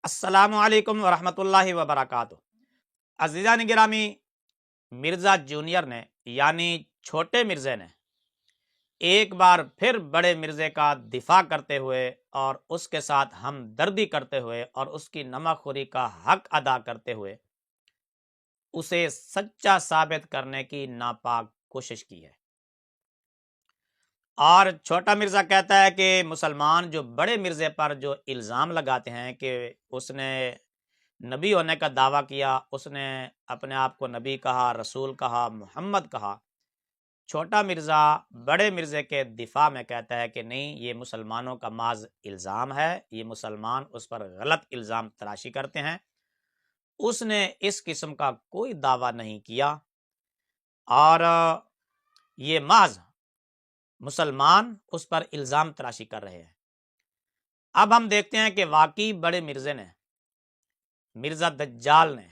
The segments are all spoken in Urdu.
السلام علیکم ورحمۃ اللہ وبرکاتہ۔ عزیزان گرامی، مرزا جونیئر نے یعنی چھوٹے مرزے نے ایک بار پھر بڑے مرزے کا دفاع کرتے ہوئے اور اس کے ساتھ ہمدردی کرتے ہوئے اور اس کی نمک خوری کا حق ادا کرتے ہوئے اسے سچا ثابت کرنے کی ناپاک کوشش کی ہے۔ اور چھوٹا مرزا کہتا ہے کہ مسلمان جو بڑے مرزے پر جو الزام لگاتے ہیں کہ اس نے نبی ہونے کا دعویٰ کیا، اس نے اپنے آپ کو نبی کہا، رسول کہا، محمد کہا، چھوٹا مرزا بڑے مرزے کے دفاع میں کہتا ہے کہ نہیں، یہ مسلمانوں کا محض الزام ہے، یہ مسلمان اس پر غلط الزام تراشی کرتے ہیں، اس نے اس قسم کا کوئی دعویٰ نہیں کیا اور یہ محض مسلمان اس پر الزام تراشی کر رہے ہیں۔ اب ہم دیکھتے ہیں کہ واقعی بڑے مرزے نے، مرزا دجال نے،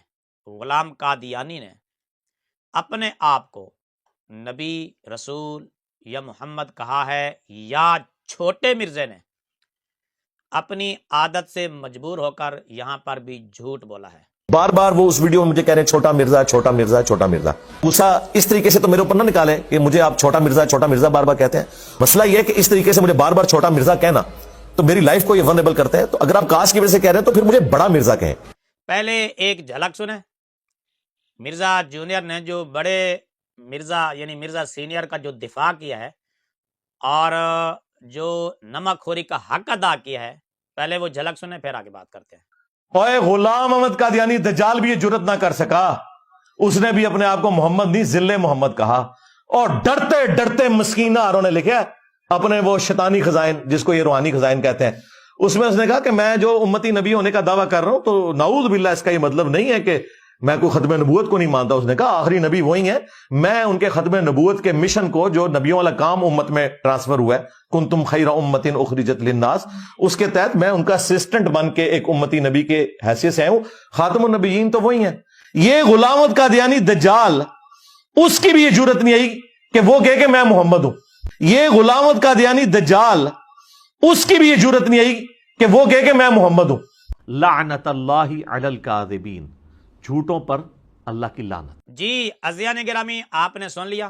غلام قادیانی نے اپنے آپ کو نبی، رسول یا محمد کہا ہے، یا چھوٹے مرزے نے اپنی عادت سے مجبور ہو کر یہاں پر بھی جھوٹ بولا ہے۔ بار بار وہ اس ویڈیو میں مجھے کہہ رہے ہیں چھوٹا مرزا چھوٹا مرزا چھوٹا مرزا۔ غصہ اس طریقے سے تو میرے اوپر نہ نکالیں کہ مجھے آپ چھوٹا مرزا بار بار کہتے ہیں۔ مسئلہ یہ ہے کہ اس طریقے سے مجھے بار بار چھوٹا مرزا کہنا تو میری لائف کو یہ ونریبل کرتا ہے، تو اگر آپ کاسٹ کی وجہ سے کہہ رہے ہیں تو پھر مجھے بڑا مرزا کہیں۔ پہلے ایک جھلک سنیں مرزا جونیئر نے جو بڑے مرزا یعنی مرزا سینئر کا جو دفاع کیا ہے اور جو نمک خوری کا حق ادا کیا ہے، پہلے وہ جھلک سنیں پھر آگے بات کرتے ہیں۔ اوے غلام احمد قادیانی دجال بھی یہ جرت نہ کر سکا، اس نے بھی اپنے آپ کو محمد نہیں ذل محمد کہا، اور ڈرتے ڈرتے مسکینہ آروں نے لکھا اپنے وہ شیطانی خزائن جس کو یہ روحانی خزائن کہتے ہیں، اس میں اس نے کہا کہ میں جو امتی نبی ہونے کا دعویٰ کر رہا ہوں تو نعوذ باللہ اس کا یہ مطلب نہیں ہے کہ میں کوئی ختم نبوت کو نہیں مانتا۔ اس نے کہا آخری نبی وہی ہیں، میں ان کے ختم نبوت کے مشن کو جو نبیوں والا کام امت میں ٹرانسفر ہوا ہے، کنتم خیر امت اخرجت للناس، اس کے تحت میں ان کا اسسٹنٹ بن کے ایک امتی نبی کے حیثیت سے ہوں۔ خاتم النبیین تو وہی ہیں۔ یہ غلام احمد قادیانی دجال، اس کی بھی یہ جرت نہیں آئی کہ وہ کہے کہ میں محمد ہوں۔ یہ غلام احمد قادیانی دجال، اس کی بھی یہ جرت نہیں آئی کہ وہ کہے کہ میں محمد ہوں۔ لعنت اللہ علی الکاذبین، جھوٹوں پر اللہ کی لعنت۔ جی عزیزان گرامی، آپ نے سن لیا،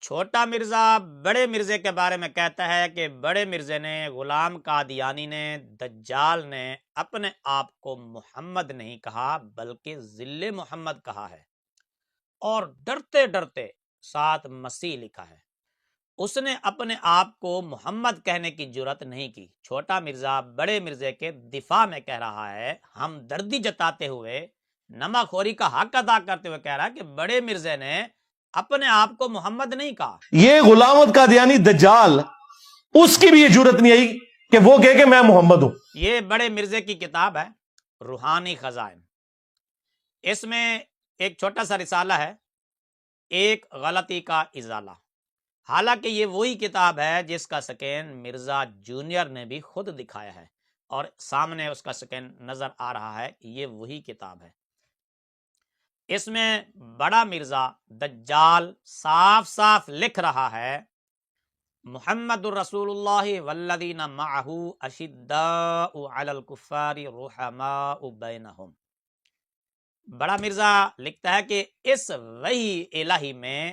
چھوٹا مرزا بڑے مرزے کے بارے میں کہتا ہے کہ بڑے مرزے نے، غلام قادیانی نے، دجال نے اپنے آپ کو محمد نہیں کہا بلکہ ذل محمد کہا ہے، اور ڈرتے ڈرتے ساتھ مسیح لکھا ہے۔ اس نے اپنے آپ کو محمد کہنے کی جرت نہیں کی۔ چھوٹا مرزا بڑے مرزے کے دفاع میں کہہ رہا ہے، ہمدردی جتاتے ہوئے، نمک خوری کا حق ادا کرتے ہوئے کہہ رہا ہے کہ بڑے مرزے نے اپنے آپ کو محمد نہیں کہا۔ یہ غلام احمد قادیانی دجال، اس کی بھی یہ جرت نہیں آئی کہ وہ کہے کہ میں محمد ہوں۔ یہ بڑے مرزے کی کتاب ہے روحانی خزائن، اس میں ایک چھوٹا سا رسالہ ہے، ایک غلطی کا ازالہ۔ حالانکہ یہ وہی کتاب ہے جس کا سکین مرزا جونیئر نے بھی خود دکھایا ہے، اور سامنے اس کا سکین نظر آ رہا ہے، یہ وہی کتاب ہے۔ اس میں بڑا مرزا دجال صاف صاف لکھ رہا ہے، محمد الرسول اللہ والذین معہ اشداء علی الکفار رحماء بینہم۔ بڑا مرزا لکھتا ہے کہ اس وحی الہی میں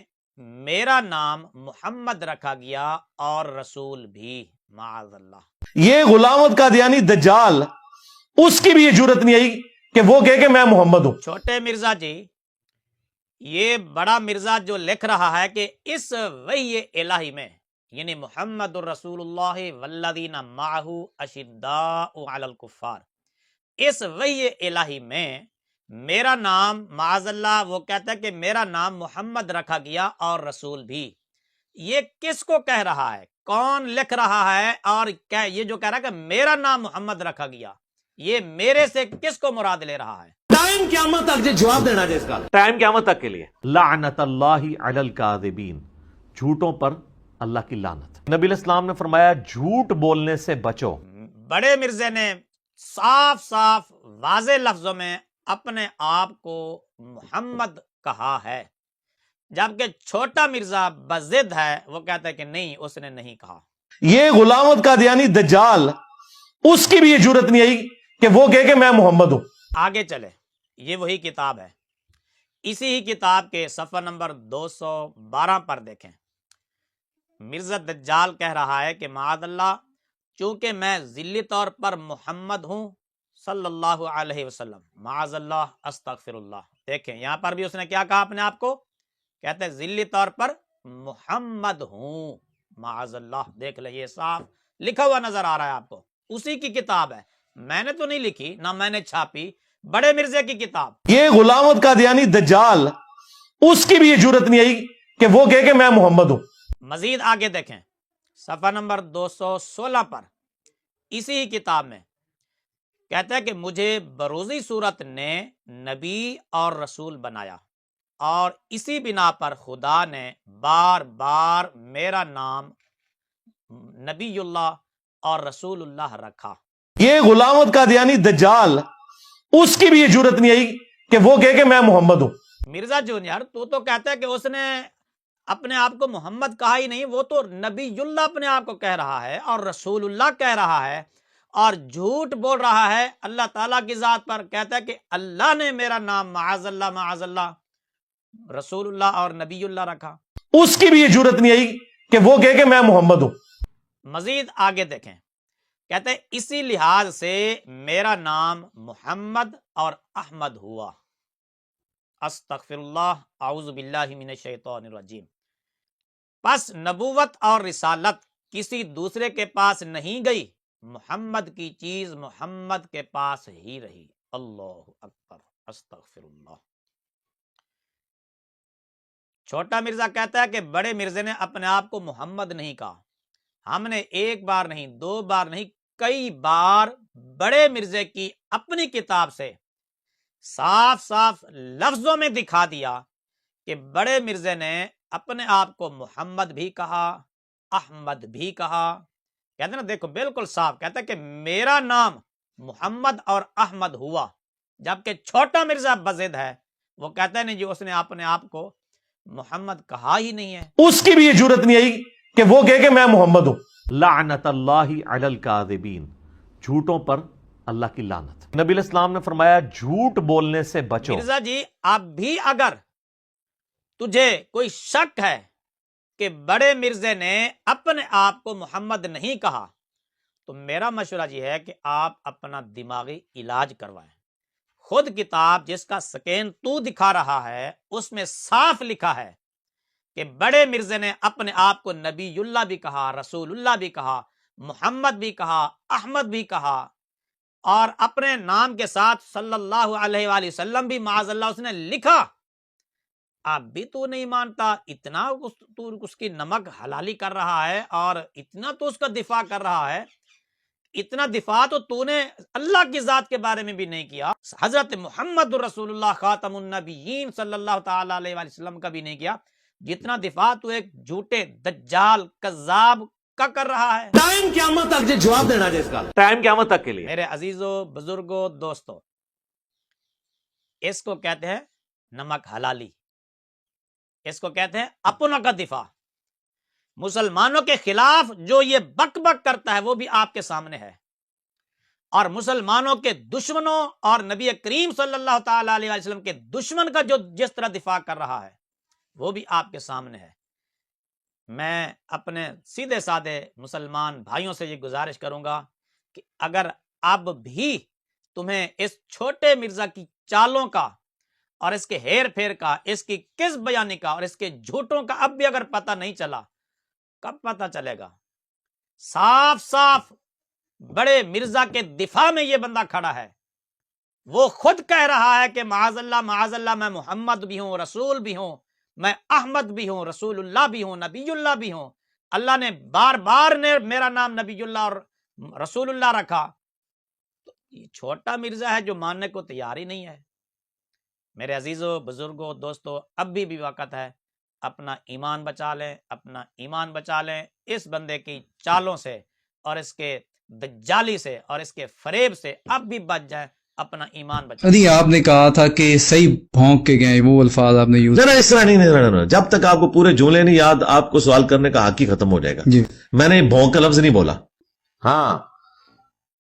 میرا نام محمد رکھا گیا اور رسول بھی، معاذ اللہ۔ یہ غلام احمد قادیانی دجال، اس کی بھی یہ جرت نہیں آئی کہ وہ کہے کہ میں محمد ہوں۔ چھوٹے مرزا جی، یہ بڑا مرزا جو لکھ رہا ہے کہ اس وحی الہی میں، یعنی محمد الرسول اللہ والذین معہ اشداء علی الکفار، اس وحی الہی میں میرا نام، معاذ اللہ، وہ کہتا ہے کہ میرا نام محمد رکھا گیا اور رسول بھی۔ یہ کس کو کہہ رہا ہے؟ کون لکھ رہا ہے؟ اور کیا یہ جو کہہ رہا ہے کہ میرا نام محمد رکھا گیا، یہ میرے سے کس کو مراد لے رہا ہے؟ ٹائم قیامت تک جو جواب دینا جائے اس کا، ٹائم قیامت تک کے لیے۔ لعنت اللہ علی الکاذبین، جھوٹوں پر اللہ کی لعنت۔ نبی علیہ السلام نے فرمایا جھوٹ بولنے سے بچو۔ بڑے مرزے نے صاف صاف واضح لفظوں میں اپنے آپ کو محمد کہا ہے، جبکہ چھوٹا مرزا بضد ہے، وہ کہتا ہے کہ نہیں، اس نے نہیں کہا۔ یہ غلام احمد قادیانی دجال، اس کی بھی یہ جرت نہیں آئی کہ وہ کہے کہ میں محمد ہوں. آگے چلے، یہ وہی کتاب ہے، اسی ہی کتاب کے صفحہ نمبر 212 پر دیکھیں، مرزا دجال کہہ رہا ہے کہ معاذ اللہ، چونکہ میں ذلی طور پر محمد ہوں صلی اللہ علیہ وسلم، معاذ اللہ استغفر اللہ. دیکھیں یہاں پر بھی اس نے کیا کہا اپنے آپ کو، کہتے ہیں ذلی طور پر محمد ہوں، معاذ اللہ. دیکھ لیں، یہ صاف لکھا ہوا نظر آ رہا ہے آپ کو، اسی کی کتاب ہے، میں نے تو نہیں لکھی، نہ میں نے چھاپی، بڑے مرزے کی کتاب. یہ غلام احمد قادیانی دجال، اس کی بھی یہ جرت نہیں آئی کہ وہ کہے کہ میں محمد ہوں. مزید آگے دیکھیں صفحہ نمبر 216 پر، اسی ہی کتاب میں کہتا ہے کہ مجھے بروزی صورت نے نبی اور رسول بنایا، اور اسی بنا پر خدا نے بار بار میرا نام نبی اللہ اور رسول اللہ رکھا. یہ غلام احمد قادیانی دجال، اس کی بھی یہ جرت نہیں آئی کہ وہ کہے کہ میں محمد ہوں. مرزا جونیئر تو کہتا ہے کہ اس نے اپنے آپ کو محمد کہا ہی نہیں، وہ تو نبی اللہ اپنے آپ کو کہہ رہا ہے اور رسول اللہ کہہ رہا ہے، اور جھوٹ بول رہا ہے اللہ تعالیٰ کی ذات پر. کہتا ہے کہ اللہ نے میرا نام معاذ اللہ رسول اللہ اور نبی اللہ رکھا. اس کی بھی یہ جرت نہیں آئی کہ وہ کہے کہ میں محمد ہوں. مزید آگے دیکھیں، کہتے ہیں اسی لحاظ سے میرا نام محمد اور احمد ہوا. استغفر اللہ، اعوذ باللہ من الشیطان الرجیم. پس نبوت اور رسالت کسی دوسرے کے پاس نہیں گئی، محمد کی چیز محمد کے پاس ہی رہی. اللہ اکبر، استغفر اللہ. چھوٹا مرزا کہتا ہے کہ بڑے مرزے نے اپنے آپ کو محمد نہیں کہا. ہم نے ایک بار نہیں، دو بار نہیں، کئی بار بڑے مرزے کی اپنی کتاب سے صاف صاف لفظوں میں دکھا دیا کہ بڑے مرزے نے اپنے آپ کو محمد بھی کہا، احمد بھی کہا. کہتے ہیں نا، دیکھو بالکل صاف کہتا ہے کہ میرا نام محمد اور احمد ہوا، جبکہ چھوٹا مرزا بضد ہے، وہ کہتا ہے نہیں جی، اس نے اپنے آپ کو محمد کہا ہی نہیں ہے. اس کی بھی یہ جرت نہیں آئی کہ وہ کہے کہ میں محمد ہوں. لعنت اللہ علی الکاذبین، جھوٹوں پر اللہ کی لعنت. نبی علیہ السلام نے فرمایا جھوٹ بولنے سے بچو. مرزا جی، اب بھی اگر تجھے کوئی شک ہے کہ بڑے مرزے نے اپنے آپ کو محمد نہیں کہا، تو میرا مشورہ یہ ہے کہ آپ اپنا دماغی علاج کروائیں. خود کتاب جس کا سکین تو دکھا رہا ہے، اس میں صاف لکھا ہے کہ بڑے مرزے نے اپنے آپ کو نبی اللہ بھی کہا، رسول اللہ بھی کہا، محمد بھی کہا، احمد بھی کہا، اور اپنے نام کے ساتھ صلی اللہ علیہ وآلہ وسلم بھی معاذ اللہ اس نے لکھا. اب بھی تو نہیں مانتا، اتنا تو اس کی نمک حلالی کر رہا ہے، اور اتنا تو اس کا دفاع کر رہا ہے. اتنا دفاع تو نے اللہ کی ذات کے بارے میں بھی نہیں کیا، حضرت محمد رسول اللہ خاتم النبیین صلی اللہ تعالی علیہ وآلہ وسلم کا بھی نہیں کیا، جتنا دفاع تو ایک جھوٹے دجال کذاب کا کر رہا ہے. ٹائم قیامت تک جواب دینا جائے اس کا، ٹائم قیامت تک کے لیے. میرے عزیزو، بزرگو، دوستو، اس کو کہتے ہیں نمک حلالی، اس کو کہتے ہیں اپنا کا دفاع. مسلمانوں کے خلاف جو یہ بک بک کرتا ہے وہ بھی آپ کے سامنے ہے، اور مسلمانوں کے دشمنوں اور نبی کریم صلی اللہ تعالی علیہ وسلم کے دشمن کا جو جس طرح دفاع کر رہا ہے وہ بھی آپ کے سامنے ہے. میں اپنے سیدھے سادے مسلمان بھائیوں سے یہ گزارش کروں گا کہ اگر اب بھی تمہیں اس چھوٹے مرزا کی چالوں کا اور اس کے ہیر پھیر کا، اس کی کذب بیانی کا اور اس کے جھوٹوں کا اب بھی اگر پتہ نہیں چلا، کب پتہ چلے گا؟ صاف صاف بڑے مرزا کے دفاع میں یہ بندہ کھڑا ہے، وہ خود کہہ رہا ہے کہ معاذ اللہ میں محمد بھی ہوں، رسول بھی ہوں، میں احمد بھی ہوں، رسول اللہ بھی ہوں، نبی اللہ بھی ہوں. اللہ نے بار بار نے میرا نام نبی اللہ اور رسول اللہ رکھا. تو یہ چھوٹا مرزا ہے جو ماننے کو تیار ہی نہیں ہے. میرے عزیزو، بزرگوں، دوستو، اب بھی وقت ہے، اپنا ایمان بچا لیں، اپنا ایمان بچا لیں اس بندے کی چالوں سے اور اس کے دجالی سے اور اس کے فریب سے. اب بھی بچ جائیں، اپنا ایمان بچا. نہیں، آپ نے کہا تھا کہ صحیح بھونک کے گئے، وہ الفاظ آپ نے یوز. اس طرح نہیں، جب تک آپ کو پورے جملے نہیں یاد، آپ کو سوال کرنے کا حق ہی ختم ہو جائے گا. جی، میں نے بھونک کا لفظ نہیں بولا. ہاں،